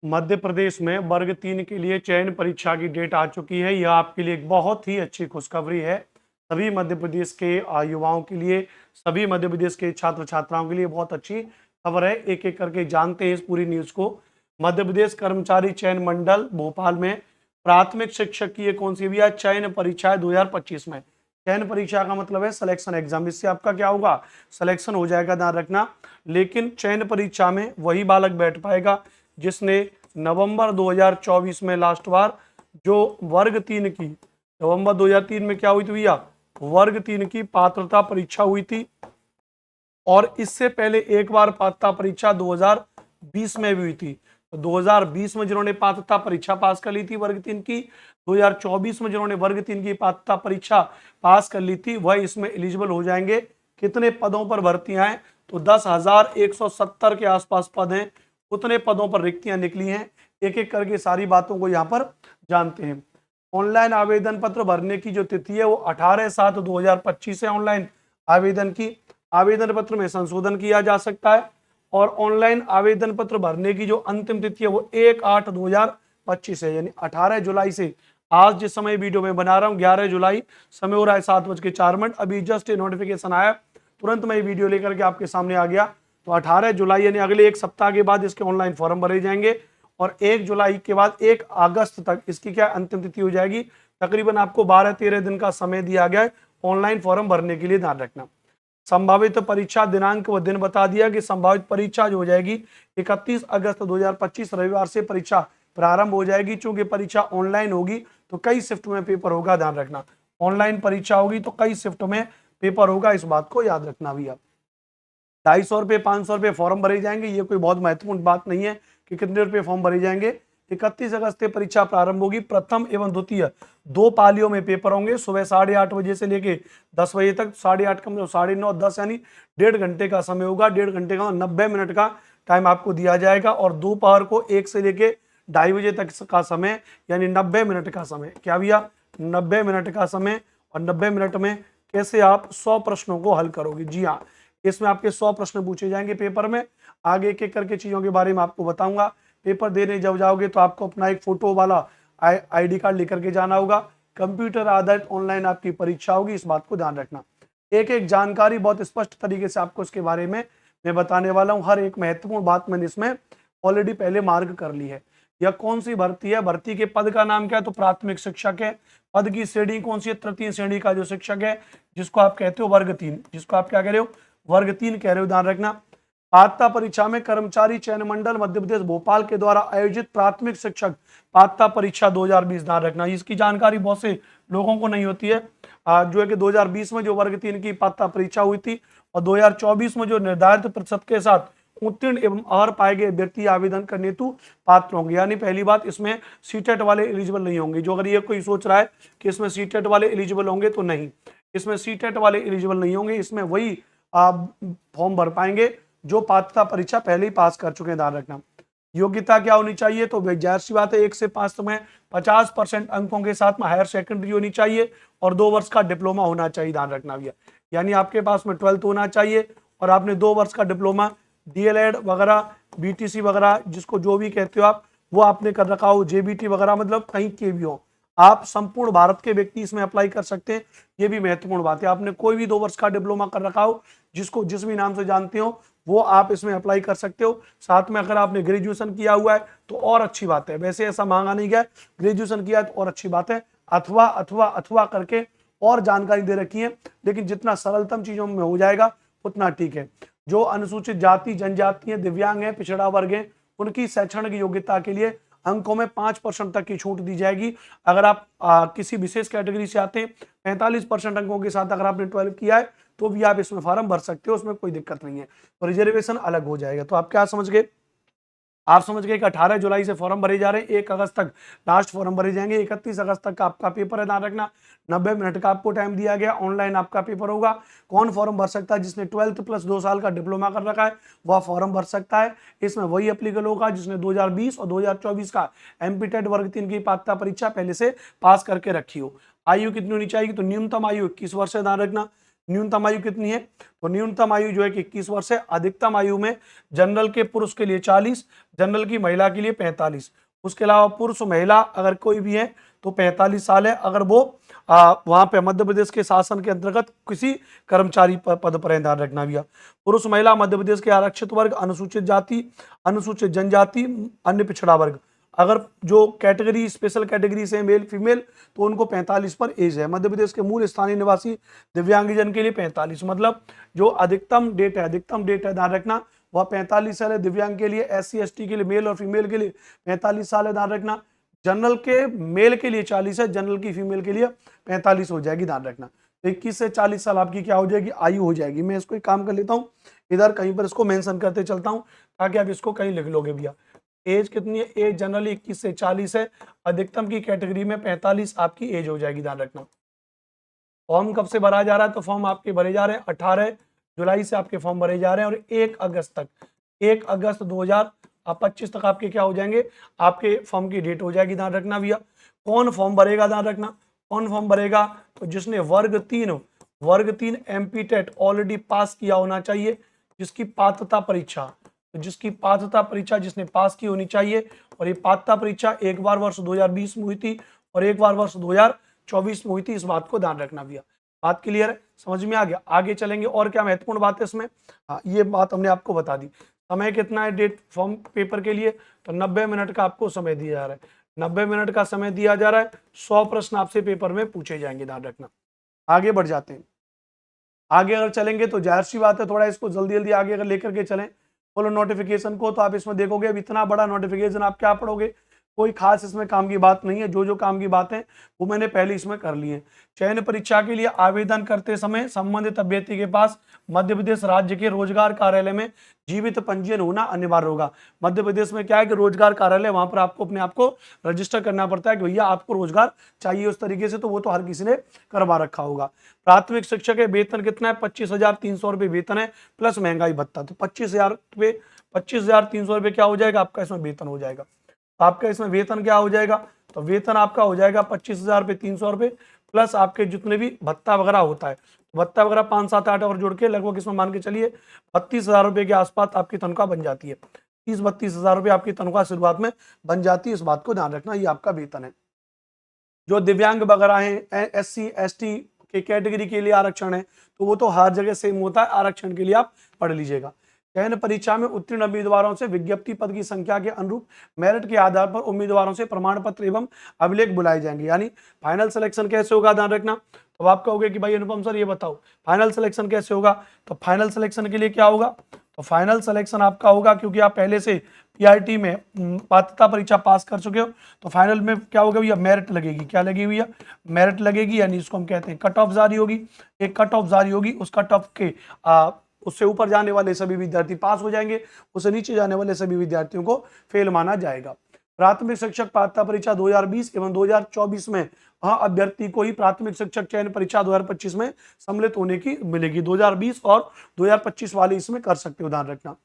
मध्य प्रदेश में वर्ग 3 के लिए चयन परीक्षा की डेट आ चुकी है। यह आपके लिए एक बहुत ही अच्छी खुशखबरी है। सभी मध्य प्रदेश के युवाओं के लिए, सभी मध्य प्रदेश के छात्र छात्राओं के लिए बहुत अच्छी खबर है। एक एक करके जानते हैं इस पूरी न्यूज को। मध्य प्रदेश कर्मचारी चयन मंडल भोपाल में प्राथमिक शिक्षक की ये कौन सी भी है चयन परीक्षा है 2025 में। चयन परीक्षा का मतलब है सिलेक्शन एग्जाम। इससे आपका क्या होगा, सिलेक्शन हो जाएगा, ध्यान रखना। लेकिन चयन परीक्षा में वही बालक बैठ पाएगा जिसने नवंबर 2024 में लास्ट बार जो वर्ग 3 की, नवंबर 2003 में क्या हुई थी भैया, वर्ग 3 की पात्रता परीक्षा हुई थी। और इससे पहले एक बार पात्रता परीक्षा 2020 में भी हुई थी। तो 2020 में जिन्होंने पात्रता परीक्षा पास कर ली थी वर्ग 3 की, 2024 में जिन्होंने वर्ग 3 की पात्रता परीक्षा पास कर ली थी, वह इसमें एलिजिबल हो जाएंगे। कितने पदों पर भर्तियां हैं, तो 10,170 के आसपास पद हैं। उतने पदों पर रिक्तियां निकली हैं। एक एक करके सारी बातों को यहाँ पर जानते हैं। ऑनलाइन आवेदन पत्र भरने की जो तिथि है वो 18/7/2025 है। ऑनलाइन आवेदन की, आवेदन पत्र में संशोधन किया जा सकता है। और ऑनलाइन आवेदन पत्र भरने की जो अंतिम तिथि है वो 1/8/2025 है, यानी 18 जुलाई से, आज जिस समय वीडियो में बना रहा हूँ 11 जुलाई, समय हो रहा है 7:04। अभी जस्ट नोटिफिकेशन आया, तुरंत मैं ये वीडियो लेकर के आपके सामने आ गया। तो 18 जुलाई यानी अगले एक सप्ताह के बाद इसके ऑनलाइन फॉर्म भरे जाएंगे। और 1 जुलाई के बाद 1 अगस्त तक इसकी क्या अंतिम तिथि हो जाएगी। तकरीबन आपको 12-13 दिन का समय दिया गया है ऑनलाइन फॉर्म भरने के लिए, ध्यान रखना। संभावित परीक्षा दिनांक व दिन बता दिया कि संभावित परीक्षा जो हो जाएगी 31 अगस्त 2025 रविवार से परीक्षा प्रारंभ हो जाएगी। चूंकि परीक्षा ऑनलाइन होगी तो कई शिफ्ट में पेपर होगा, ध्यान रखना। ऑनलाइन परीक्षा होगी तो कई शिफ्ट में पेपर होगा, इस बात को याद रखना भी आप। 250 रुपये 500 रुपये फॉर्म भरे जाएंगे। ये कोई बहुत महत्वपूर्ण बात नहीं है कि कितने रुपए फॉर्म भरे जाएंगे। 31 अगस्त से परीक्षा प्रारंभ होगी। प्रथम एवं द्वितीय 2 पालियों में पेपर होंगे। सुबह 8:30 बजे से लेके 10 बजे तक, 8:30 का मतलब 9:30 10 यानी 1.5 घंटे का समय होगा। 1.5 घंटे का 90 मिनट का टाइम आपको दिया जाएगा। और दोपहर को 1 से लेके 2:30 बजे तक का समय, यानी 90 मिनट का समय। क्या भैया, 90 मिनट का समय। और 90 मिनट में कैसे आप 100 प्रश्नों को हल करोगे। जी हाँ, इसमें आपके 100 प्रश्न पूछे जाएंगे पेपर में। आगे एक एक करके चीजों के बारे में आपको बताऊंगा। पेपर देने जब जाओगे तो आपको अपना एक फोटो वाला आईडी कार्ड लेकर के जाना होगा। कंप्यूटर आधारित ऑनलाइन आपकी परीक्षा होगी, इस बात को ध्यान रखना। एक एक जानकारी बहुत स्पष्ट तरीके से आपको इसके बारे में मैं बताने वाला हूं। हर एक महत्वपूर्ण बात मैंने इसमें ऑलरेडी पहले मार्क कर ली है। यह कौन सी भर्ती है, भर्ती के पद का नाम क्या है, तो प्राथमिक शिक्षक है। पद की श्रेणी कौन सी है, तृतीय श्रेणी का जो शिक्षक है, जिसको आप कहते हो वर्ग 3, जिसको आप क्या कह रहे हो, वर्ग 3 कह रहे हो, ध्यान रखना। पात्रता परीक्षा में कर्मचारी चयन मंडल मध्य प्रदेश भोपाल के द्वारा आयोजित प्राथमिक शिक्षक पात्रता परीक्षा 2020, ध्यान रखना। इसकी जानकारी बहुत से लोगों को नहीं होती है। जो है कि 2020 में जो वर्ग 3 की पात्रता परीक्षा हुई थी और 2024 में जो निर्धारित प्रतिशत के साथ उत्तीर्ण एवं अर्ह पाए गए व्यक्ति आवेदन करने हेतु पात्र होंगे। यानी पहली बात, इसमें सीटेट वाले एलिजिबल नहीं होंगे। जो अगर ये कोई सोच रहा है कि इसमें सीटेट वाले एलिजिबल होंगे, तो नहीं, इसमें सीटेट वाले एलिजिबल नहीं होंगे। इसमें वही फॉर्म भर पाएंगे जो पात्रता परीक्षा पहले ही पास कर चुके हैं, ध्यान रखना। योग्यता क्या होनी चाहिए, तो जाहिर सी बात है 1 से 5 में 50% अंकों के साथ में हायर सेकेंडरी होनी चाहिए और 2 वर्ष का डिप्लोमा होना चाहिए, ध्यान रखना भैया। यानी आपके पास में 12th होना चाहिए और आपने 2 वर्ष का डिप्लोमा, डीएलएड वगैरह, बीटीसी वगैरह, जिसको जो भी कहते हो आप, वो आपने कर रखा हो, जेबीटी वगैरह, मतलब कहीं के भी हो। आप संपूर्ण भारत के व्यक्ति इसमें अप्लाई कर सकते हैं। ये भी महत्वपूर्ण बात है। आपने कोई भी 2 वर्ष का डिप्लोमा कर रखा हो, जिसको जिस भी नाम से जानते हो, वो आप इसमें अप्लाई कर सकते हो। साथ में अगर आपने ग्रेजुएशन किया हुआ है तो और अच्छी बात है। वैसे ऐसा मांगा नहीं गया, ग्रेजुएशन किया है तो और अच्छी बात है। अथवा अथवा अथवा करके और जानकारी दे रखी है, लेकिन जितना सरलतम चीजों में हो जाएगा उतना ठीक है। जो अनुसूचित जाति जनजाति है, दिव्यांग है, पिछड़ा वर्ग है, उनकी शैक्षणिक योग्यता के लिए अंकों में 5% तक की छूट दी जाएगी। अगर आप किसी विशेष कैटेगरी से आते हैं, 45% अंकों के साथ अगर आपने 12 किया है तो भी आप इसमें फॉर्म भर सकते हो, उसमें कोई दिक्कत नहीं है। तो रिजर्वेशन अलग हो जाएगा। तो आप क्या समझ गए, आप समझ गए कि 18 जुलाई से फॉर्म भरे जा रहे हैं, 1 अगस्त तक लास्ट फॉर्म भरे जाएंगे, 31 अगस्त तक का आपका पेपर है, ध्यान रखना। 90 मिनट का आपको टाइम दिया गया, ऑनलाइन आपका पेपर होगा। कौन फॉर्म भर सकता है, जिसने 12th प्लस 2 साल का डिप्लोमा कर रखा है वह फॉर्म भर सकता है। इसमें वही एप्लीकेबल होगा जिसने 2020 और 2024 का एमपीटेट वर्ग 3 की पात्रता परीक्षा पहले से पास करके रखी हो। आयु कितनी होनी चाहिए, तो न्यूनतम आयु 21 वर्ष है, ध्यान रखना। न्यूनतम आयु कितनी है? तो न्यूनतम आयु जो है कि 21 वर्ष है। अधिकतम आयु में जनरल के पुरुष के लिए 40, जनरल की महिला के लिए 45। उसके अलावा पुरुष महिला अगर कोई भी है तो 45 साल है, अगर वो वहां पे मध्य प्रदेश के शासन के अंतर्गत किसी कर्मचारी पद पर है, ध्यान रखना भैया। पुरुष महिला मध्य प्रदेश के आरक्षित वर्ग, अनुसूचित जाति, अनुसूचित जनजाति, अन्य पिछड़ा वर्ग, अगर जो कैटेगरी स्पेशल कैटेगरी से मेल फीमेल तो उनको 45 पर एज है। मध्य प्रदेश के मूल स्थानीय निवासी दिव्यांगजन के लिए 45, मतलब जो अधिकतम डेट है ध्यान रखना वह 45 साल है। दिव्यांग के लिए, SC ST के लिए, मेल और फीमेल के लिए 45 साल है, ध्यान रखना। जनरल के मेल के लिए 40 है, जनरल की फीमेल के लिए 45 हो जाएगी, ध्यान रखना। 21 से 40 साल आपकी क्या हो जाएगी? आयु हो जाएगी। मैं इसको एक काम कर लेता हूँ, इधर कहीं पर इसको मेंशन करते चलता हूँ ताकि आप इसको कहीं लिख लोगे भैया। एज कितनी है? एज जनरली 21 से 40 है, अधिकतम की कैटेगरी में 45 आपकी एज हो जाएगी, ध्यान रखना। फॉर्म कब से भरा जा रहा है? तो फॉर्म आपके भरे जा रहे हैं 18 जुलाई से आपके फॉर्म भरे जा रहे हैं और 1 अगस्त तक, 1 अगस्त 2025 तक आपके क्या हो जाएंगे? आपके फॉर्म की डेट हो जाएगी, ध्यान रखना भैया। कौन फॉर्म भरेगा? ध्यान रखना, कौन फॉर्म भरेगा? तो जिसने वर्ग 3 MP टेट ऑलरेडी पास किया होना चाहिए, जिसकी पात्रता परीक्षा, तो जिसकी पात्रता परीक्षा जिसने पास की होनी चाहिए। और ये पात्रता परीक्षा एक बार वर्ष 2020 में हुई थी और एक बार वर्ष 2024 में हुई थी, इस बात को ध्यान रखना भैया। बात क्लियर है? समझ में आ गया? आगे चलेंगे और क्या महत्वपूर्ण बात है इसमें? हाँ, ये बात हमने आपको बता दी। समय कितना है डेट फॉर्म पेपर के लिए? तो 90 मिनट का आपको समय दिया जा रहा है, 90 मिनट का समय दिया जा रहा है। 100 प्रश्न आपसे पेपर में पूछे जाएंगे, ध्यान रखना। आगे बढ़ जाते हैं। आगे अगर चलेंगे तो जाहिर सी बात है, थोड़ा इसको जल्दी जल्दी आगे अगर लेकर के चलें बोलो नोटिफिकेशन को, तो आप इसमें देखोगे अब इतना बड़ा नोटिफिकेशन आप क्या पढ़ोगे? कोई खास इसमें काम की बात नहीं है, जो काम की बात है वो मैंने पहले इसमें कर ली है। चयन परीक्षा के लिए आवेदन करते समय संबंधित अभ्यर्थी के पास मध्य प्रदेश राज्य के रोजगार कार्यालय में जीवित पंजीयन होना अनिवार्य होगा। मध्य प्रदेश में क्या है कि रोजगार कार्यालय, वहां पर आपको अपने आप को रजिस्टर करना पड़ता है कि भैया आपको रोजगार चाहिए उस तरीके से, तो वो तो हर किसी ने करवा रखा होगा। प्राथमिक शिक्षक के वेतन कितना है? 25,300 रुपये वेतन है प्लस महंगाई भत्ता, तो 25,300 रुपये क्या हो जाएगा? आपका इसमें वेतन हो जाएगा। आपका इसमें वेतन क्या हो जाएगा? तो वेतन आपका हो जाएगा 25,300 रुपये प्लस आपके जितने भी भत्ता वगैरह होता है, भत्ता वगैरह 5, 7, 8 और जोड़ के लगभग इसमें मान के चलिए 32,000 रुपये के आसपास आपकी तनख्वाह बन जाती है। 30-32,000 रुपये आपकी तनख्वाह शुरुआत में बन जाती है, इस बात को ध्यान रखना, ये आपका वेतन है। जो दिव्यांग वगैरह हैं, SC ST के कैटेगरी के लिए आरक्षण है, तो वो तो हर जगह सेम होता है, आरक्षण के लिए आप पढ़ लीजिएगा। चयन परीक्षा में उत्तीर्ण उम्मीदवारों से विज्ञप्ति पद की संख्या के अनुरूप मेरिट के आधार पर उम्मीदवारों से प्रमाण पत्र एवं अभिलेख बुलाए जाएंगे। यानी फाइनल सिलेक्शन कैसे होगा? ध्यान रखना। तो आप कहोगे कि भाई अनुपम सर ये बताओ फाइनल सिलेक्शन कैसे होगा? तो फाइनल सिलेक्शन के लिए क्या होगा? तो फाइनल सिलेक्शन आपका होगा, क्योंकि आप पहले से PRT में पात्रता परीक्षा पास कर चुके हो, तो फाइनल में क्या होगा भैया? मेरिट लगेगी। क्या लगेगी भैया? मेरिट लगेगी, यानी इसको हम कहते हैं कट ऑफ जारी होगी। एक कट ऑफ जारी होगी, उस कट ऑफ के उससे ऊपर जाने वाले सभी विद्यार्थी पास हो जाएंगे, उससे नीचे जाने वाले सभी विद्यार्थियों को फेल माना जाएगा। प्राथमिक शिक्षक पात्रता परीक्षा 2020 एवं 2024 में अभ्यर्थी को ही प्राथमिक शिक्षक चयन परीक्षा 2025 में सम्मिलित होने की मिलेगी। 2020 और 2025 वाले इसमें कर सकते हो, ध्यान रखना।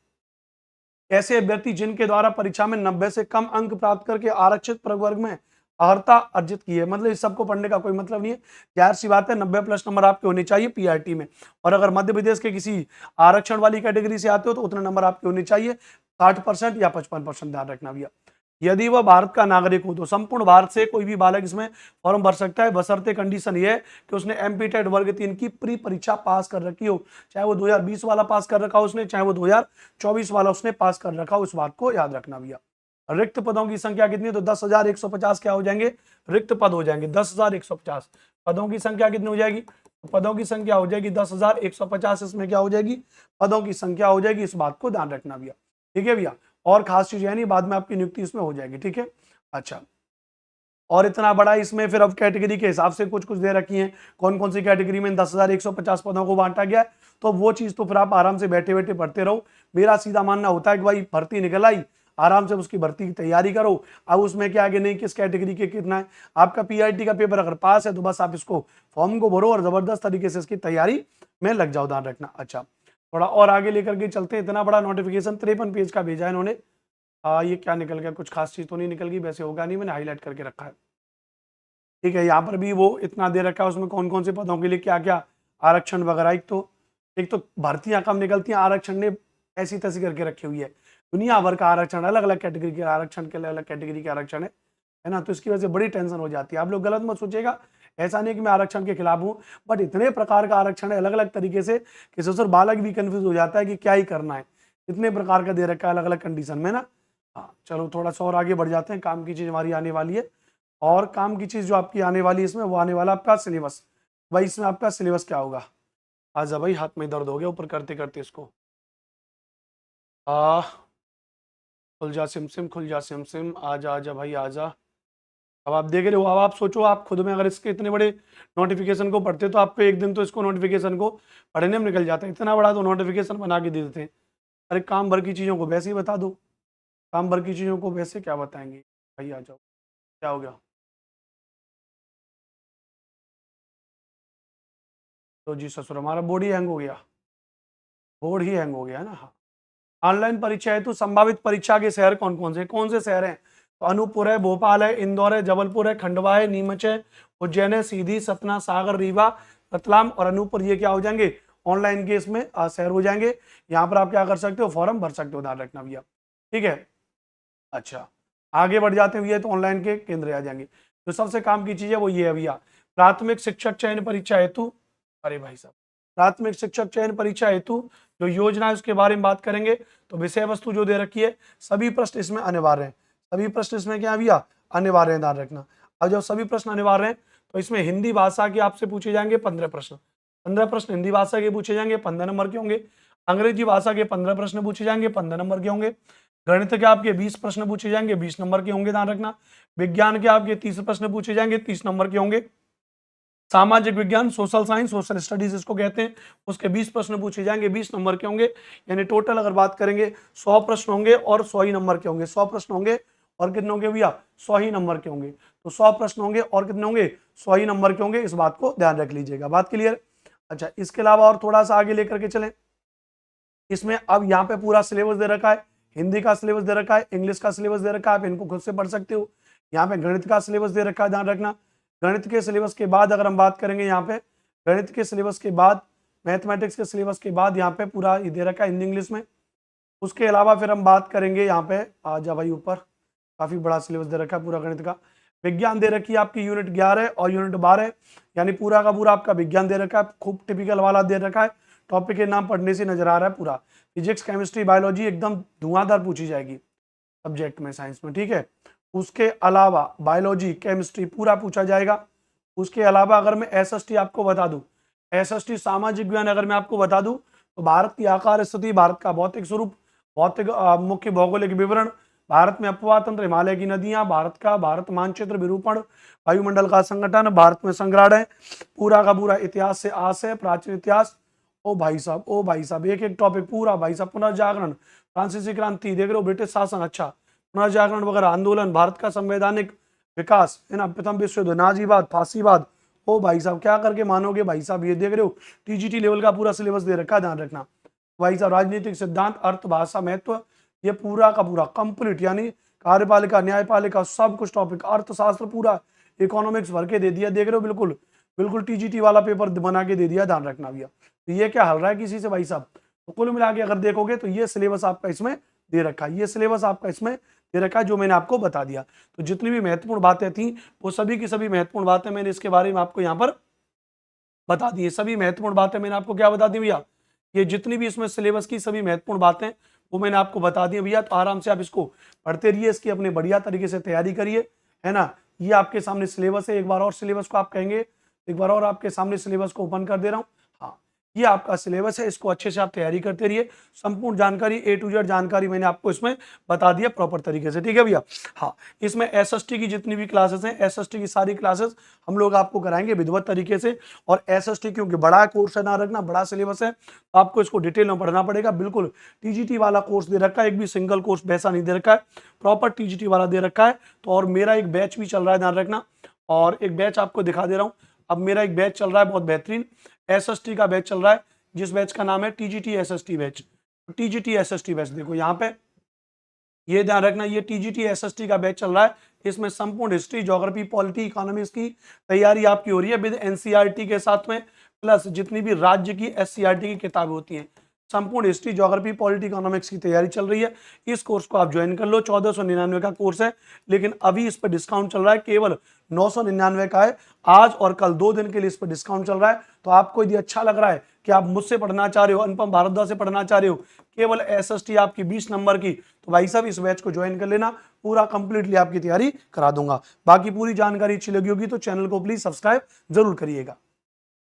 ऐसे अभ्यर्थी जिनके द्वारा परीक्षा में 90 से कम अंक प्राप्त करके आरक्षित प्रवर्ग में अर्हता अर्जित की है, मतलब इस सबको पढ़ने का कोई मतलब नहीं है, जाहिर सी बात है 90 प्लस नंबर आपके होने चाहिए PRT में। और अगर मध्य प्रदेश के किसी आरक्षण वाली कैटेगरी से आते हो तो उतने नंबर आपके होने चाहिए, 60% या 55%, ध्यान रखना भैया। यदि वह भारत का नागरिक हो तो संपूर्ण भारत से कोई भी बालक इसमें फॉर्म भर सकता है, बशर्ते कंडीशन ये है कि उसने MP टेट वर्ग 3 की प्री परीक्षा पास कर रखी हो, चाहे वो 2020 वाला पास कर रखा हो उसने, चाहे वो 2024 वाला उसने पास कर रखा हो, इस बात को याद रखना भैया। रिक्त पदों की संख्या कितनी है? तो 10,150 क्या हो जाएंगे? रिक्त पद हो जाएंगे 10,150। पदों की संख्या कितनी हो जाएगी? पदों की संख्या हो जाएगी 10,150, इसमें क्या हो जाएगी? पदों की संख्या हो जाएगी, इस बात को ध्यान रखना भैया। ठीक है भैया, और खास चीज है नहीं, बाद में आपकी नियुक्ति इसमें हो जाएगी। ठीक है, अच्छा। और इतना बड़ा इसमें फिर अब कैटेगरी के हिसाब से कुछ कुछ दे रखी हैं, कौन कौन सी कैटेगरी में 10,150 पदों को बांटा गया है, तो वो चीज तो फिर आप आराम से बैठे बैठे पढ़ते रहो। मेरा सीधा मानना होता है कि भाई भर्ती निकल आई, आराम से उसकी भर्ती की तैयारी करो। अब उसमें क्या आगे नहीं किस कैटेगरी के कितना है, आपका PRT का पेपर अगर पास है तो बस आप इसको फॉर्म को भरो और जबरदस्त तरीके से इसकी तैयारी में लग जाओ, ध्यान रखना। अच्छा, थोड़ा और आगे लेकर के चलते हैं। इतना बड़ा नोटिफिकेशन 53 पेज का भेजा है इन्होंने। ये क्या निकल गया? कुछ खास चीज तो नहीं निकल गई, वैसे होगा नहीं, मैंने हाईलाइट करके रखा है। ठीक है, यहाँ पर भी वो इतना दे रखा है, उसमें कौन कौन से पदों के लिए क्या क्या आरक्षण वगैरह। एक तो भर्तियां कम निकलती हैं, आरक्षण ने ऐसी तैसी करके रखी हुई है। दुनिया भर का आरक्षण, अलग अलग कैटेगरी के आरक्षण के अलग अलग कैटेगरी के आरक्षण है ना। तो इसकी वजह से बड़ी टेंशन हो जाती है। आप लोग गलत मत सोचिएगा, ऐसा नहीं कि मैं आरक्षण के खिलाफ हूं, बट इतने प्रकार का आरक्षण है अलग अलग तरीके से कि ससुर बालक भी कंफ्यूज हो जाता है कि क्या ही करना है। इतने प्रकार का दे रखा है अलग अलग कंडीशन में ना। हाँ चलो थोड़ा सा और आगे बढ़ जाते हैं। काम की चीज हमारी आने वाली है, और काम की चीज जो आपकी आने वाली है इसमें वो आने वाला आपका सिलेबस। भाई इसमें आपका सिलेबस क्या होगा? आजा भाई, हाथ में दर्द हो गया ऊपर करते करते इसको। आ खुल जा सिम सिम, खुल जा सिम सिम, आजा आजा भाई आजा। अब आप देख रहे हो, अब आप सोचो आप खुद में अगर इसके इतने बड़े नोटिफिकेशन को पढ़ते तो आपको एक दिन तो इसको नोटिफिकेशन को पढ़ने में निकल जाता है। इतना बड़ा तो नोटिफिकेशन बना के दे देते हैं। अरे काम भर की चीज़ों को वैसे ही बता दो, काम भर की चीज़ों को वैसे क्या बताएंगे? भाई आ जाओ, क्या हो गया? तो जी ससुर, हमारा बोर्ड ही हैंग हो गया, बोर्ड ही हैंग हो गया है ना। हाँ, ऑनलाइन परीक्षा है तो संभावित परीक्षा के शहर कौन से शहर हैं? तो अनूपपुर है, भोपाल है, इंदौर है, जबलपुर है, खंडवा है, नीमच है, उज्जैन है, सीधी, सतना, सागर, रीवा, रतलाम और अनूपपुर। ये क्या हो जाएंगे? ऑनलाइन के इसमें शहर हो जाएंगे। यहाँ पर आप क्या कर सकते हो? फॉर्म भर सकते हो, ध्यान रखना भैया, ठीक है। अच्छा, आगे बढ़ जाते हैं भैया, तो ऑनलाइन के केंद्र आ जाएंगे। तो सबसे काम की चीज है वो ये है भैया, प्राथमिक शिक्षक चयन परीक्षा हेतु, अरे भाई साहब, प्राथमिक शिक्षक चयन परीक्षा हेतु जो योजना है उसके बारे में बात करेंगे। तो विषय वस्तु जो दे रखी है, सभी प्रश्न इसमें अनिवार्य हैं। सभी प्रश्न इसमें क्या है भैया? अनिवार्य है, ध्यान रखना। अब जब सभी प्रश्न अनिवार्य हैं तो इसमें हिंदी भाषा के आपसे पूछे जाएंगे 15 प्रश्न। 15 प्रश्न हिंदी भाषा के पूछे जाएंगे, 15 नंबर के होंगे। अंग्रेजी भाषा के 15 प्रश्न पूछे जाएंगे, 15 नंबर के होंगे। गणित के आपके 20 प्रश्न पूछे जाएंगे, 20 नंबर के होंगे, ध्यान रखना। विज्ञान के आपके 30 प्रश्न पूछे जाएंगे, 30 नंबर के होंगे। सामाजिक विज्ञान, सोशल साइंस, सोशल स्टडीज इसको कहते हैं, उसके 20 प्रश्न पूछे जाएंगे, 20 नंबर के होंगे। यानी टोटल अगर बात करेंगे 100 प्रश्न होंगे और 100 ही नंबर के होंगे। 100 प्रश्न होंगे और कितने होंगे भैया? 100 ही नंबर के होंगे। तो 100 प्रश्न होंगे और कितने होंगे? 100 ही नंबर के होंगे। इस बात को ध्यान रख लीजिएगा, बात क्लियर? अच्छा, इसके अलावा और थोड़ा सा आगे लेकर के चलें। इसमें अब यहाँ पे पूरा सिलेबस दे रखा है, हिंदी का सिलेबस दे रखा है, इंग्लिश का सिलेबस दे रखा है, आप इनको खुद से पढ़ सकते हो। यहाँ पे गणित का सिलेबस दे रखा है, ध्यान रखना। गणित के सिलेबस के बाद अगर हम बात करेंगे, यहाँ पे गणित के सिलेबस के बाद, मैथमेटिक्स के सिलेबस के बाद यहाँ पे पूरा ये दे रखा है हिंदी इंग्लिश में। उसके अलावा फिर हम बात करेंगे यहाँ पे, आ जा भाई ऊपर, काफी बड़ा सिलेबस दे रखा है पूरा गणित का। विज्ञान दे रखी है आपकी यूनिट 11 और यूनिट 12, यानी पूरा का पूरा आपका विज्ञान दे रखा है, खूब टिपिकल वाला दे रखा है। टॉपिक के नाम पढ़ने से नजर आ रहा है पूरा। फिजिक्स, केमिस्ट्री, बायोलॉजी एकदम धुआंधार पूछी जाएगी सब्जेक्ट में, साइंस में, ठीक है। उसके अलावा बायोलॉजी, केमिस्ट्री पूरा पूछा जाएगा। उसके अलावा अगर मैं एसएसटी आपको बता दूं, एसएसटी सामाजिक विज्ञान अगर मैं आपको बता दूं, तो भारत की आकार स्थिति, भारत का भौतिक स्वरूप, भौतिक मुख्य भौगोलिक विवरण, भारत में अपवाह तंत्र, हिमालय की नदियां, भारत मानचित्र, विरूपण, वायुमंडल का संगठन, भारत में संग्रहालय, पूरा का पूरा इतिहास से आस है, प्राचीन इतिहास। ओ भाई साहब, ओ भाई साहब, एक एक टॉपिक पूरा भाई साहब। पुनर्जागरण, फ्रांसीसी क्रांति, देख रहे हो, ब्रिटिश शासन, अच्छा, पुनर्जागरण वगैरह, आंदोलन, भारत का संवैधानिक विकास, है ना, प्रथम विश्व युद्ध, नाजीवाद, फांसीवाद। ओ भाई साहब, क्या करके मानोगे भाई साहब, ये देख रहे हो, टीजीटी लेवल का पूरा सिलेबस दे रखा है, ध्यान रखना भाई साहब। राजनीतिक सिद्धांत, अर्थ, भाषा, महत्व, ये पूरा का पूरा कंप्लीट, यानी कार्यपालिका, न्यायपालिका, सब कुछ टॉपिक, अर्थशास्त्र पूरा, इकोनॉमिक्स भर के दे दिया, देख रहे हो, बिल्कुल बिल्कुल टीजीटी वाला पेपर बना के दे दिया, ध्यान रखना भैया। तो ये क्या हल रहा है किसी से भाई साहब? तो कुल मिला के अगर देखोगे तो ये सिलेबस आपका इसमें दे रखा है, ये सिलेबस आपका इसमें दे रखा है जो मैंने आपको बता दिया। तो जितनी भी महत्वपूर्ण बातें थी वो सभी की सभी महत्वपूर्ण बातें मैंने इसके बारे में आपको यहाँ पर बता दी है। सभी महत्वपूर्ण बातें मैंने आपको क्या बता दी भैया? ये जितनी भी इसमें सिलेबस की सभी महत्वपूर्ण बातें वो मैंने आपको बता दी भैया। तो आराम से आप इसको पढ़ते रहिए, इसकी अपने बढ़िया तरीके से तैयारी करिए, है ना। ये आपके सामने सिलेबस है, एक बार और सिलेबस को आप कहेंगे, एक बार और आपके सामने सिलेबस को ओपन कर दे रहा हूँ। हाँ, ये आपका सिलेबस है, इसको अच्छे से आप तैयारी करते रहिए। संपूर्ण जानकारी A to Z जानकारी मैंने आपको इसमें बता दिया प्रॉपर तरीके से, ठीक है भैया। हाँ, इसमें एसएसटी की जितनी भी क्लासेस हैं, एसएसटी की सारी क्लासेस हम लोग आपको कराएंगे विधिवत तरीके से। और एसएसटी क्योंकि बड़ा कोर्स है, ना रखना, बड़ा सिलेबस है, तो आपको इसको डिटेल में पढ़ना पड़ेगा। बिल्कुल टीजीटी वाला कोर्स दे रखा है, एक भी सिंगल कोर्स वैसा नहीं दे रखा है, प्रॉपर टीजीटी वाला दे रखा है। तो और मेरा एक बैच भी चल रहा है, ध्यान रखना, और एक बैच आपको दिखा दे रहा हूँ। अब मेरा एक बैच चल रहा है बहुत बेहतरीन, एसएसटी का बैच चल रहा है, जिस बैच का नाम है TGT SST batch. TGT SST batch देखो यहाँ पे, ये ध्यान रखना, ये टीजीटी एसएसटी का बैच चल रहा है। इसमें संपूर्ण हिस्ट्री, ज्योग्राफी, पॉलिटी, इकोनॉमिक्स की तैयारी आपकी हो रही है विद एनसीईआरटी के साथ में। प्लस जितनी भी राज्य की SCERT की किताबें होती हैं, संपूर्ण हिस्ट्री, ज्योग्राफी, पॉलिटी, इकोनॉमिक्स की तैयारी चल रही है। इस कोर्स को आप ज्वाइन कर लो। 1499 का कोर्स है, लेकिन अभी इस पर डिस्काउंट चल रहा है, केवल 999 का है। आज और कल 2 दिन के लिए इस पर डिस्काउंट चल रहा है। तो आपको यदि अच्छा लग रहा है कि आप मुझसे पढ़ना चाह रहे हो, अनुपम भारद्वाज से पढ़ना चाह रहे हो, केवल SST आपकी 20 नंबर की, तो भाई साहब इस बैच को ज्वाइन कर लेना, पूरा कंप्लीटली आपकी तैयारी करा दूंगा। बाकी पूरी जानकारी अच्छी लगी होगी तो चैनल को प्लीज सब्सक्राइब जरूर करिएगा।